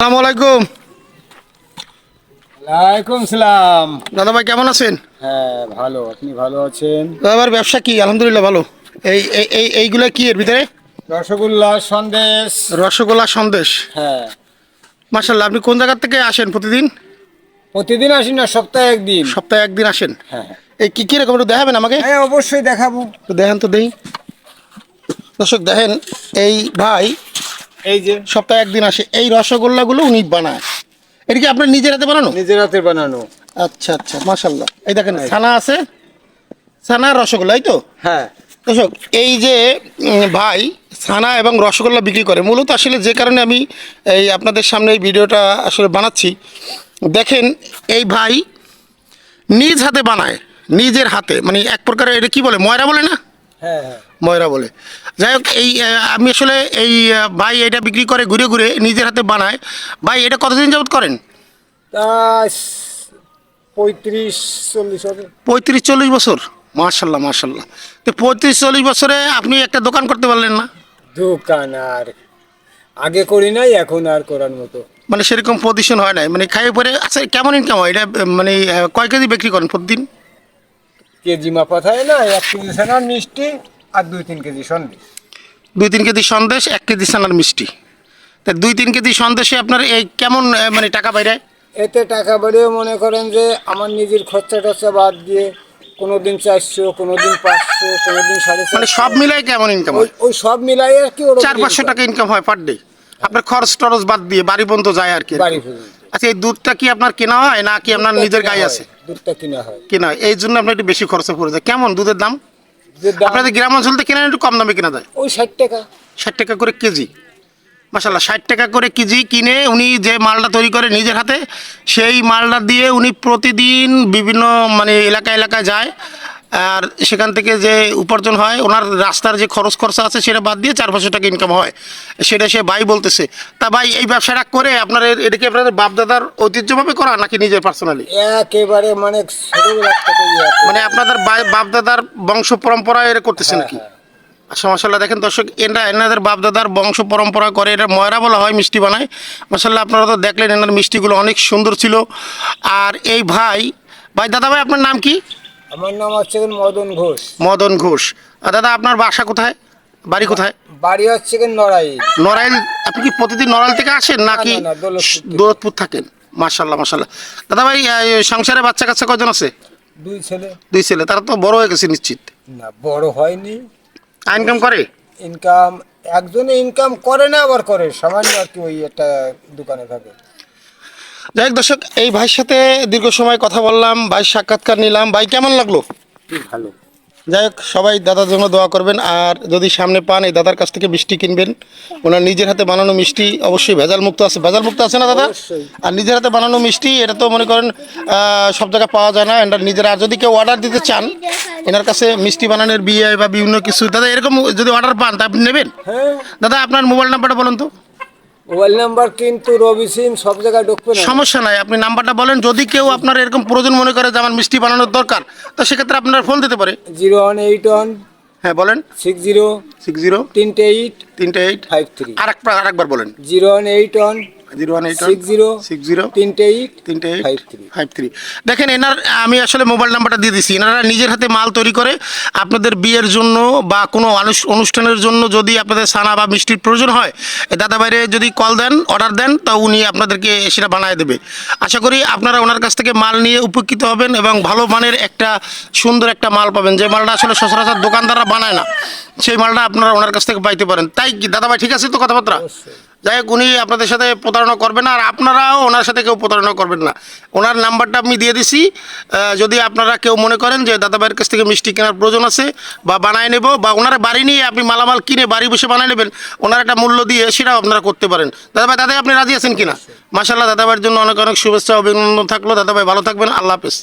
আসসালামু আলাইকুম। ওয়ালাইকুম সালাম। দাদা ভাই কেমন আছেন? হ্যাঁ ভালো, আপনি ভালো আছেন? দাদা ভাইয়ের ব্যবসা কি? আলহামদুলিল্লাহ ভালো। এইগুলা কি এর ভিতরে? রসগোল্লা সন্দেশ। রসগোল্লা সন্দেশ। হ্যাঁ, মাশাআল্লাহ, আপনি কোন জায়গা থেকে আসেন প্রতিদিন? প্রতিদিন আসি না, সপ্তাহে একদিন। সপ্তাহে একদিন আসেন? হ্যাঁ এই কি রকম একটু দেখাবেন আমাকে? হ্যাঁ, অবশ্যই দেখাবো। তো দেখেন তো দেই। দর্শক দেখেন, এই ভাই এই যে সপ্তাহে একদিন আসে, এই রসগোল্লাগুলো উনি বানায়। এটা কি আপনার নিজের হাতে বানানো? নিজের হাতে বানানো। আচ্ছা আচ্ছা, মাশাআল্লাহ। এই দেখেন ছানা আছে, ছানা রসগোল্লা, এই তো। হ্যাঁ দর্শক এই যে ভাই ছানা এবং রসগোল্লা বিক্রি করে, মূলত আসলে যে কারণে আমি এই আপনাদের সামনে এই ভিডিওটা আসলে বানাচ্ছি, দেখেন এই ভাই নিজ হাতে বানায়, নিজের হাতে, মানে এক প্রকারের এটা কি বলে, ময়রা বলে না? হ্যাঁ হ্যাঁ, ময়রা বলে। যাই হোক, এই আমি আসলে এই ভাই এটা বিক্রি করে ঘুরে ঘুরে নিজের হাতে বানায়। ভাই এটা কতদিন যাবত করেন? তা 35-40 হবে। 35-40 বছর? মাশাল্লাহ মাশাল্লাহ। তো 35-40 বছরে আপনি একটা দোকান করতে পারলেন না? দোকান আর আগে করি নাই, এখন আর করার মতো। মানে সেরকম পজিশন হয় নাই, মানে খাইয়ে পরে। আচ্ছা, কেমন ইনকাম হয় এটা? মানে কয় কেজি বিক্রি করেন প্রতিদিন? কেজি মাপা থাকে না, 1 কেজি ছানার মিষ্টি আর 2-3 KG Sandesh. 2-3 KG Sandesh, 1 KG ছানার মিষ্টি। তা 2-3 কেজি সন্দেশে আপনার এই কেমন মানে টাকা বাইরে? এতে টাকা বাড়িয়ে মনে করেন যে আমার নিজের খরচা টরচা বাদ দিয়ে কোনোদিন 400, কোনোদিন 500, কোনোদিন 450। মানে সব মিলাই কেমন ইনকাম হয়? ওই সব মিলাই আর কি 400-500 টাকা ইনকাম হয় পার ডে আপনার, খরচ টরচ বাদ দিয়ে, বাড়ি পর্যন্ত যায় আর কি? বাড়ি পর্যন্ত। আচ্ছা, এই দুধটা কি আপনার কেনা হয় না কি আপনার নিজের গায়ে আছে? দুধটা কিনা হয়। কেনা হয়, এই জন্য আপনার একটু বেশি খরচা পড়ে যায়। কেমন দুধের দাম? দুধের দাম আপনাদের গ্রাম অঞ্চলতে কেনা একটু কম দামে কেনা যায়? ওই 60 টাকা। 60 টাকা করে কেজি? মাশাল্লাহ, 60 টাকা করে কেজি কিনে উনি যে মালটা তৈরি করে নিজের হাতে, সেই মালটা দিয়ে উনি প্রতিদিন বিভিন্ন মানে এলাকায় যায়। আর সেখান থেকে যে উপার্জন হয়, ওনার রাস্তার যে খরচ খরচা আছে সেটা বাদ দিয়ে 400-500 টাকা ইনকাম হয়, সেটা সে ভাই বলতেছে। তা ভাই এই ব্যবসাটা করে আপনার এটা কি আপনাদের বাপদাদার ঐতিহ্যভাবে করা নাকি নিজের পার্সোনালি? একেবারে মানে ছোটবেলা থেকে মানে আপনাদের বাপদাদার বংশ পরম্পরা এরা করতেছে নাকি? আচ্ছা, মাশাল্লাহ। দেখেন দর্শক, এনাদের বাপদাদার বংশ পরম্পরা করে, এটা ময়রা বলা হয়, মিষ্টি বানায়। মাশাল্লাহ, আপনারা তো দেখলেন এনার মিষ্টিগুলো অনেক সুন্দর ছিল। আর এই ভাই দাদা ভাই আপনার নাম কি? আমার নাম হচ্ছে মদন ঘোষ। মদন ঘোষ। আর দাদা আপনার বাসা কোথায়, বাড়ি কোথায়? বাড়ি হচ্ছে নড়াইল। নড়াইল? আপনি কি প্রতিদিন নড়াইল থেকে আসেন নাকি না, দৌলতপুর থেকে। দৌলতপুর থাকেন? মাশাল্লাহ মাশাল্লাহ। দাদা ভাই সংসারে বাচ্চা কাচ্চা কয়জন আছে? 2 ছেলে। 2 ছেলে? তারা তো বড় হয়ে গেছে নিশ্চিত? না, বড় হয়নি। ইনকাম করে? ইনকাম একজনে ইনকাম করে না, আবার করে সামান্য আর কি, ওই একটা দোকানে থাকে। যাই হোক দর্শক, এই ভাইয়ের সাথে দীর্ঘ সময় কথা বললাম, ভাই সাক্ষাৎকার নিলাম। ভাই কেমন লাগলো? ভালো। যাই হোক, সবাই দাদার জন্য দোয়া করবেন। আর যদি সামনে পান, এই দাদার কাছ থেকে মিষ্টি কিনবেন। ওনার নিজের হাতে বানানো মিষ্টি, অবশ্যই ভেজাল মুক্ত আছে। ভেজাল মুক্ত আছে না দাদা? অবশ্যই। আর নিজের হাতে বানানো মিষ্টি, এটা তো মনে করেন সব জায়গায় পাওয়া যায় না। এটা নিজের। আর যদি কেউ অর্ডার দিতে চান এনার কাছে মিষ্টি বানানোর বিয়ে বা বিভিন্ন কিছু, দাদা এরকম যদি অর্ডার পান তা আপনি নেবেন? হ্যাঁ। দাদা আপনার মোবাইল নাম্বারটা বলুন তো। মোবাইল নাম্বার কিন্তু রবি সিম সব জায়গায় ঢুকবে না। সমস্যা নাই, আপনি নাম্বারটা বলেন। যদি কেউ আপনার এরকম প্রয়োজন মনে করে যে আমার মিষ্টি বানানোর দরকার, তো সেক্ষেত্রে আপনার ফোন দিতে পারে। 0181 হ্যাঁ বলেন। 60 60 38 38 53। আরেকবার বলেন। 0181 60 60 38 38 53। 53। দেখেন এনার, আমি আসলে মোবাইল নাম্বারটা দিয়ে দিচ্ছি। এনারা নিজের হাতে মাল তৈরি করে আপনাদের বিয়ের জন্য বা কোনো অনুষ্ঠানের জন্য যদি আপনাদের ছানা বা মিষ্টির প্রয়োজন হয়, দাদা বাইরে যদি কল দেন, অর্ডার দেন, তা উনি আপনাদেরকে সেটা বানিয়ে দেবে। আশা করি আপনারা ওনার কাছ থেকে মাল নিয়ে উপকৃত হবেন এবং ভালো মানের একটা সুন্দর একটা মাল পাবেন, যে মালটা আসলে সচরাচর দোকানদাররা বানায় না, সেই মালটা আপনারা ওনার কাছ থেকে পাইতে পারেন। তাই কি দাদা ভাই, ঠিক আছে তো কথাবার্তা? যাই হোক, উনি আপনাদের সাথে প্রতারণা করবেন না, আর আপনারাও ওনার সাথে কেউ প্রতারণা করবেন না। ওনার নাম্বারটা আমি দিয়ে দিছি। যদি আপনারা কেউ মনে করেন যে দাদা ভাইয়ের কাছ থেকে মিষ্টি কেনার প্রয়োজন আছে বা বানায় নেব, বা ওনারা বাড়ি নিয়ে আপনি মালামাল কিনে বাড়ি বসে বানায় নেবেন, ওনার একটা মূল্য দিয়ে, সেটাও আপনারা করতে পারেন। দাদা ভাই আপনি রাজি আছেন কিনা? মাশাআল্লাহ, দাদা ভাইয়ের জন্য অনেক অনেক শুভেচ্ছা অভিনন্দন থাকলো। দাদা ভাই ভালো থাকবেন, আল্লাহ হাফেজ।